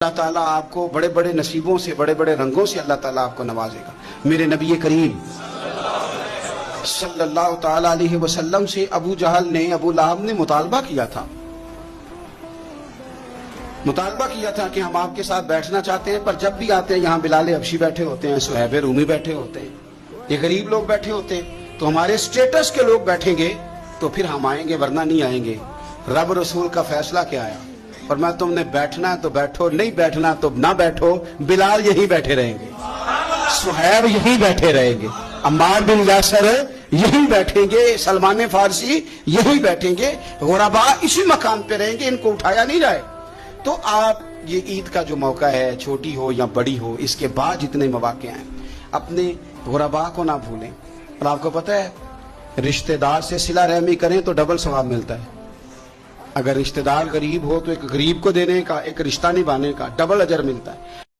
اللہ تعالیٰ آپ کو بڑے بڑے نصیبوں سے بڑے بڑے رنگوں سے اللہ تعالیٰ آپ کو نوازے گا۔ میرے نبی کریم صلی اللہ تعالیٰ علیہ وسلم سے ابو جہل نے ابو لہب نے مطالبہ کیا تھا کہ ہم آپ کے ساتھ بیٹھنا چاہتے ہیں، پر جب بھی آتے ہیں یہاں بلال حبشی بیٹھے ہوتے ہیں، صہیب رومی بیٹھے ہوتے ہیں، یہ غریب لوگ بیٹھے ہوتے ہیں، تو ہمارے سٹیٹس کے لوگ بیٹھیں گے تو پھر ہم آئیں گے ورنہ نہیں آئیں گے۔ رب رسول کا فیصلہ کیا آیا؟ فرمایا تم نے بیٹھنا تو بیٹھو، نہیں بیٹھنا تو نہ بیٹھو، بلال یہی بیٹھے رہیں گے، صہیب یہی بیٹھے رہیں گے، عمار بن یاسر یہی بیٹھیں گے، سلمان فارسی یہی بیٹھیں گے، غربا اسی مقام پہ رہیں گے، ان کو اٹھایا نہیں جائے۔ تو آپ یہ عید کا جو موقع ہے، چھوٹی ہو یا بڑی ہو، اس کے بعد جتنے مواقع ہیں اپنے غربا کو نہ بھولیں۔ اور آپ کو پتہ ہے رشتہ دار سے صلہ رحمی کریں تو ڈبل ثواب ملتا ہے۔ اگر رشتہ دار غریب ہو تو ایک غریب کو دینے کا، ایک رشتہ نبھانے کا ڈبل اجر ملتا ہے۔